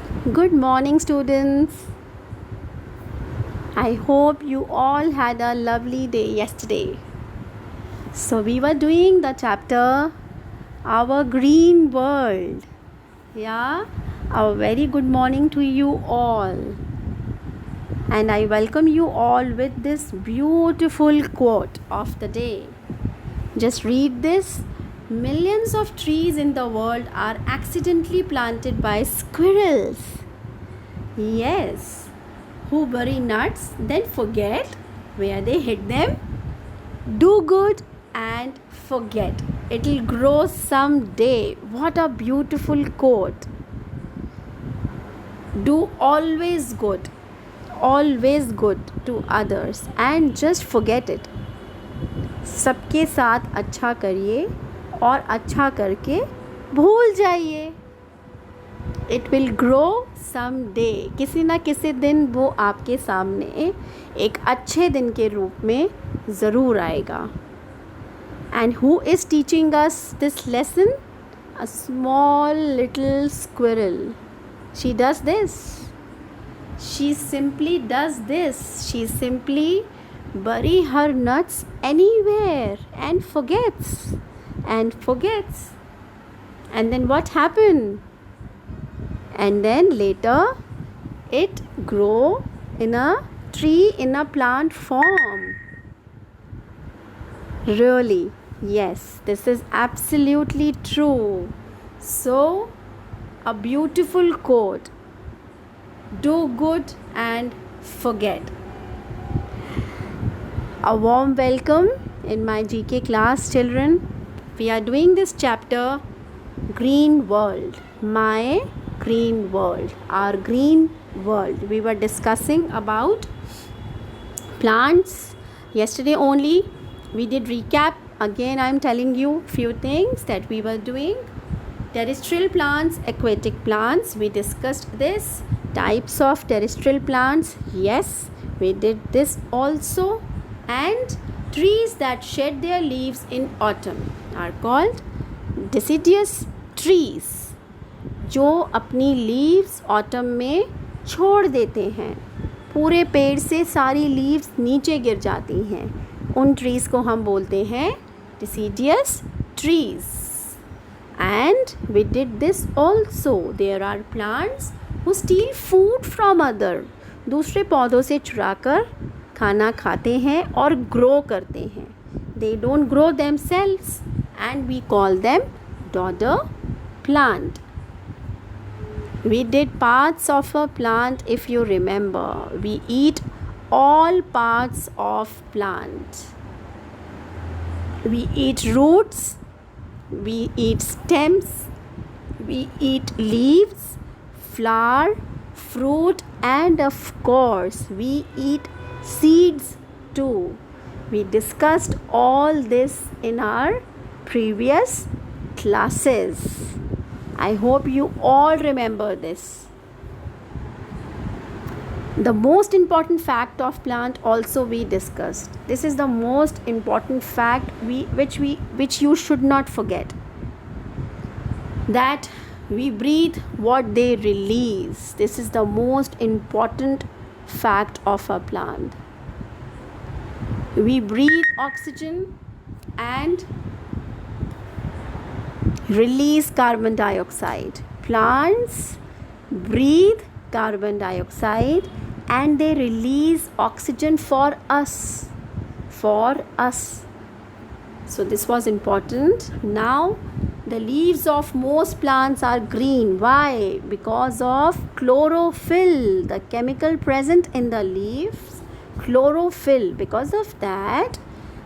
Good morning, students. I hope you all had a lovely day yesterday. So, we were doing the chapter Our Green World. Yeah, a very good morning to you all. And I welcome you all with this beautiful quote of the day. Just read this. Millions of trees in the world are accidentally planted by squirrels. Yes, who bury nuts, then forget where they hid them. Do good and forget. It'll grow someday. What a beautiful quote. Do always good to others and just forget it. सबके साथ अच्छा करिए और अच्छा करके भूल जाइए. It will grow some day. किसी ना किसी दिन वो आपके सामने एक अच्छे दिन के रूप में ज़रूर आएगा. And who is teaching us this lesson? A small little squirrel. She does this. She simply does this. She simply bury her nuts anywhere and forgets. And then what happened? And then later it grow in a tree, in a plant form. Really, yes, this is absolutely true. So, a beautiful quote. Do good and forget. A warm welcome in my GK class, children. We are doing this chapter, Green World. My green world. Our green world. We were discussing about plants yesterday only. We did recap. Again, I am telling you few things that we were doing. Terrestrial plants, aquatic plants. We discussed this. Types of terrestrial plants. Yes, we did this also. And trees that shed their leaves in autumn are called deciduous trees. जो अपनी leaves autumn में छोड़ देते हैं, पूरे पेड़ से सारी लीव्स नीचे गिर जाती हैं, उन ट्रीज़ को हम बोलते हैं deciduous trees. And we did this also. There are plants who steal food from other. दूसरे पौधों से चुराकर खाना खाते हैं और ग्रो करते हैं. They don't grow themselves and we call them dodder plant. We did parts of a plant. If you remember, we eat all parts of plant. We eat roots, we eat stems, we eat leaves, flower, fruit, and of course we eat seeds too. We discussed all this in our previous classes. I hope you all remember this. The most important fact of plant also we discussed. This is the most important fact which you should not forget. That we breathe what they release. This is the most important fact of a plant. We breathe oxygen and release carbon dioxide. Plants breathe carbon dioxide and they release oxygen for us. So this was important. Now the leaves of most plants are green. Why? Because of chlorophyll, the chemical present in the leaves, chlorophyll. Because of that,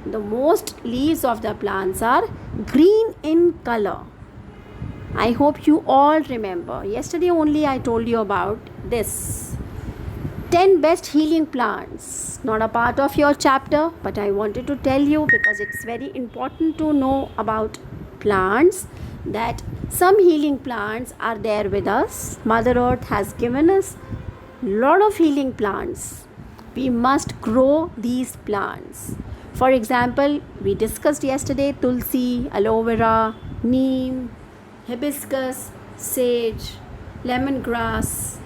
the most leaves of the plants are green in color. I hope you all remember. Yesterday only I told you about this. 10 best healing plants. Not a part of your chapter, but I wanted to tell you because it's very important to know about plants, that some healing plants are there with us. Mother Earth has given us lot of healing plants. We must grow these plants. For example, we discussed yesterday tulsi, aloe vera, neem, hibiscus, sage. lemongrass,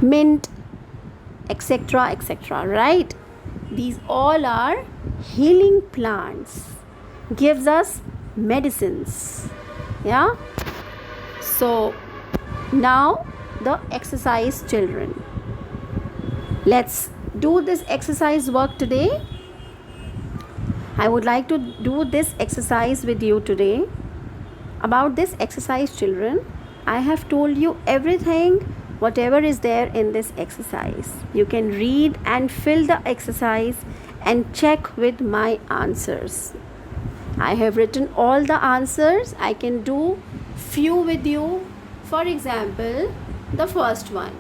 mint, etc., etc., right? These all are healing plants, gives us medicines. Yeah. So now the exercise, children. Let's do this exercise work today. I would like to do this exercise with you today. About this exercise, children, I have told you everything, whatever is there in this exercise. You can read and fill the exercise and check with my answers. I have written all the answers. I can do few with you. For example, the first one,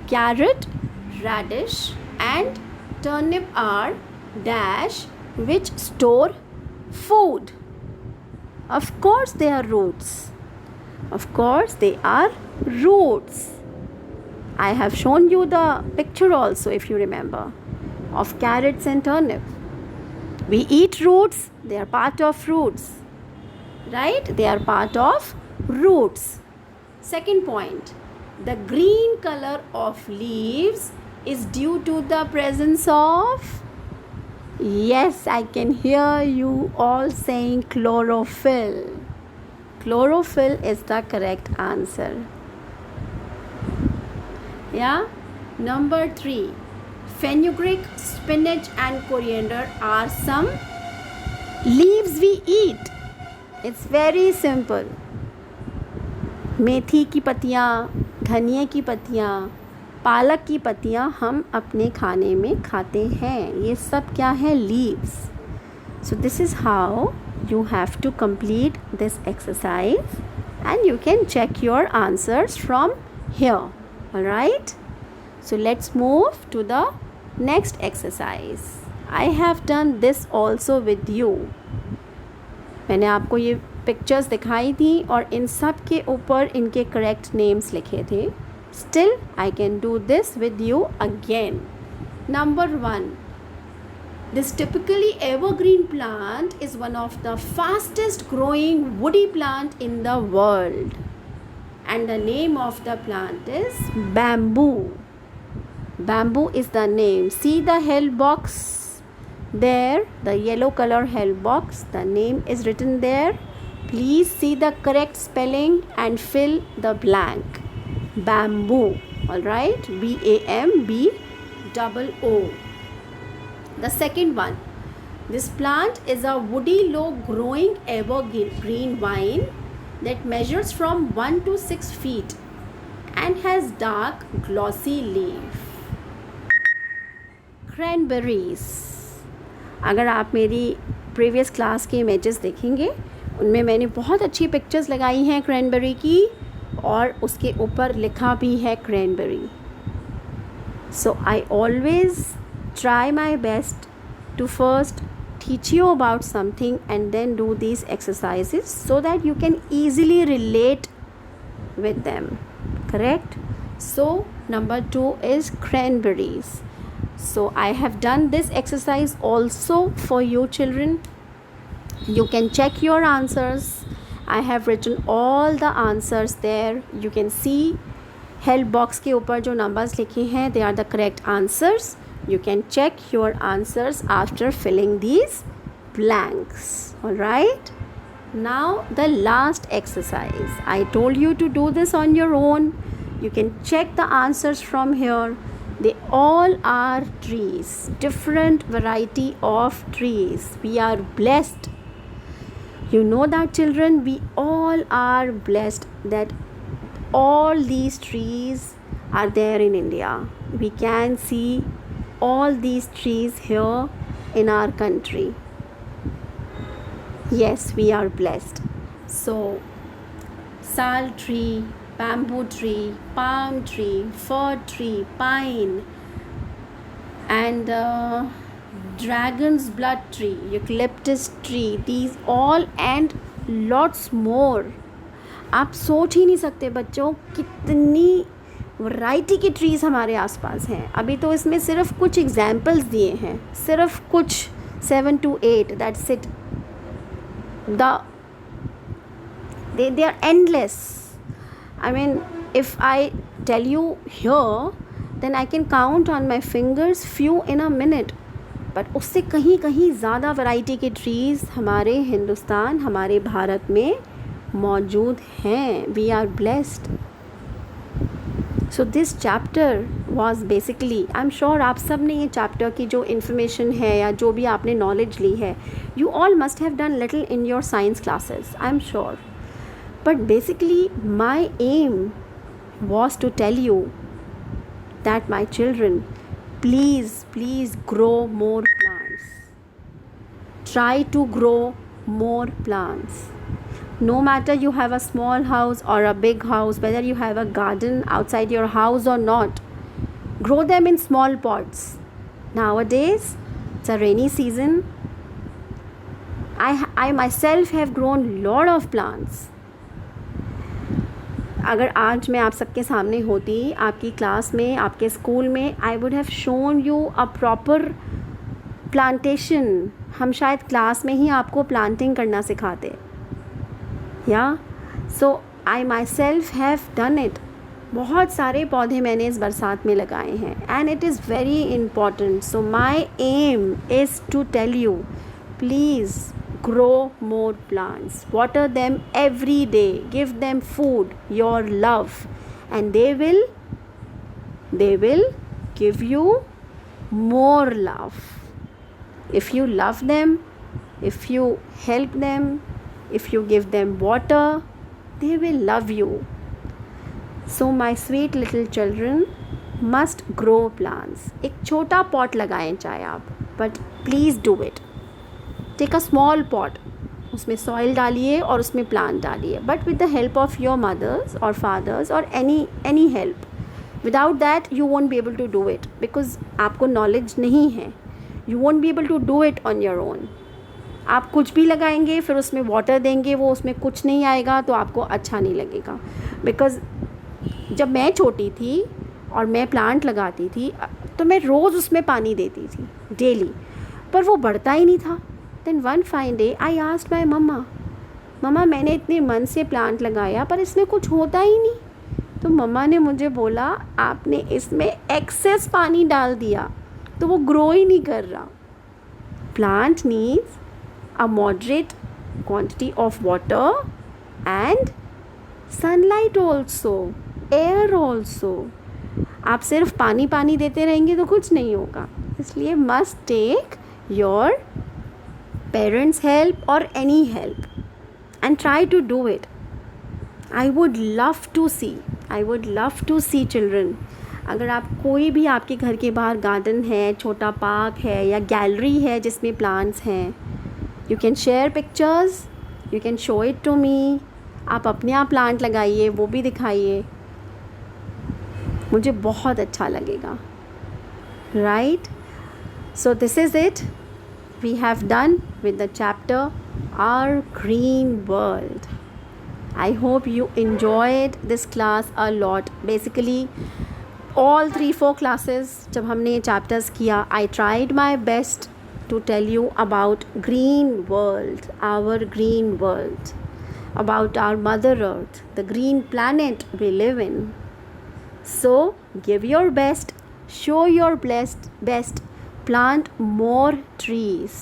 carrot, radish and turnip are dash which store food. Of course they are roots. Of course they are roots. I have shown you the picture also, if you remember, of carrots and turnip. We eat roots, they are part of roots. Right? They are part of roots. Second point, the green color of leaves is due to the presence of, yes, I can hear you all saying chlorophyll. Chlorophyll is the correct answer. Yeah. Number 3, fenugreek, spinach and coriander are some leaves we eat. It's very simple. मेथी की पत्तियाँ, धनिया की पत्तियाँ, पालक की पत्तियाँ हम अपने खाने में खाते हैं. ये सब क्या है? Leaves. So this is how you have to complete this exercise and you can check your answers from here. Alright? So let's move to the next exercise. I have done this also with you. मैंने आपको ये pictures दिखाई थी और इन सब के ऊपर इनके करेक्ट नेम्स लिखे थे. Still, I can do this with you again. Number 1. This typically evergreen plant is one of the fastest growing woody plant in the world. And the name of the plant is bamboo. Bamboo is the name. See the help box there, the yellow color help box. The name is written there. Please see the correct spelling and fill the blank. Bamboo. Alright, BAMBOO. The second one, this plant is a woody low growing evergreen vine that measures from 1 to 6 feet and has dark glossy leaf. Cranberries. अगर आप मेरी previous class के images देखेंगे, उनमें मैंने बहुत अच्छी pictures लगाई हैं क्रैनबेरी की और उसके ऊपर लिखा भी है cranberry. So I always try my best to first teach you about something and then do these exercises so that you can easily relate with them. Correct? So number 2 is cranberries. So I have done this exercise also for you children. You can check your answers. I have written all the answers there. You can see help box के ऊपर जो numbers लिखे हैं, they are the correct answers. You can check your answers after filling these blanks. Alright? Now the last exercise. I told you to do this on your own. You can check the answers from here. They all are trees. Different variety of trees. We are blessed. You know that children, we all are blessed that all these trees are there in India. We can see all these trees here in our country. Yes, we are blessed. So, sal tree, bamboo tree, palm tree, fir tree, pine, and dragon's blood tree, eucalyptus tree, these all and lots more. आप सोच ही नहीं सकते बच्चों कितनी variety की trees हमारे आसपास हैं. अभी तो इसमें सिर्फ कुछ एग्जाम्पल्स दिए हैं, सिर्फ कुछ 7 to 8. That's it. They are endless. I mean, if I tell you here, then I can count on my fingers few in a minute. But उससे कहीं कहीं ज़्यादा वैरायटी के ट्रीज़ हमारे हिंदुस्तान, हमारे भारत में मौजूद हैं. We are blessed. So this chapter was basically, I am sure आप सब ने ये चैप्टर की जो इन्फॉर्मेशन है या जो भी आपने नॉलेज ली है, you all must have done little in your science classes, I am sure. But basically my aim was to tell you that, my children, please grow more plants. Try to grow more plants. No matter you have a small house or a big house, whether you have a garden outside your house or not, grow them in small pots. Nowadays it's a rainy season. I myself have grown lot of plants. अगर आज मैं आप सबके सामने होती, आपकी class में, आपके स्कूल में, I would have shown you a proper plantation. हम शायद क्लास में ही आपको प्लांटिंग करना सिखाते. या so I myself have done it. बहुत सारे पौधे मैंने इस बरसात में लगाए हैं, and it is very important. So my aim is to tell you, please grow more plants, water them every day, give them food, your love, and they will give you more love. If you love them, if you help them, if you give them water, they will love you. So my sweet little children must grow plants. एक छोटा pot लगाएं चाहे आप, but please do it. Take a small pot, उसमें soil डालिए और उसमें plant डालिए, but with the help of your mothers और फादर्स और any help. Without that you won't be able to do it, because आपको नॉलेज नहीं है. You won't be able to do it on your own. आप कुछ भी लगाएंगे, फिर उसमें वाटर देंगे, वो उसमें कुछ नहीं आएगा तो आपको अच्छा नहीं लगेगा. बिकॉज जब मैं छोटी थी और मैं प्लांट लगाती थी तो मैं रोज़ उसमें पानी देती थी डेली, पर वो बढ़ता ही नहीं था. Then one fine day I asked my मम्मा मैंने इतने मन से प्लांट लगाया पर इसमें कुछ होता ही नहीं. तो मम्मा ने मुझे बोला, आपने इसमें एक्सेस पानी डाल दिया तो वो ग्रो ही नहीं कर रहा. Plant needs a moderate quantity of water and sunlight also, air also. आप सिर्फ पानी देते रहेंगे तो कुछ नहीं होगा. इसलिए must take your parents help or any help and try to do it. I would love to see children. अगर आप कोई भी आपके घर के बाहर गार्डन है, छोटा पार्क है या गैलरी है जिसमें प्लांट्स हैं, you can share pictures, you can show it to me. आप अपने आप प्लांट लगाइए, वो भी दिखाइए, मुझे बहुत अच्छा लगेगा. Right? So this is it. We have done with the chapter Our Green World. I hope you enjoyed this class a lot. Basically all 3-4 classes जब हमने ये chapters किया, I tried my best to tell you about green world, our green world, about our mother earth, the green planet we live in. So give your best, show your best, plant more trees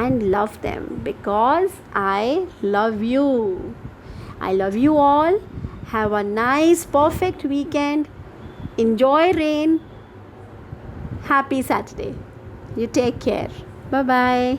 and love them, because I love you. I love you all. Have a nice perfect weekend. Enjoy rain. Happy Saturday. You take care. Bye bye.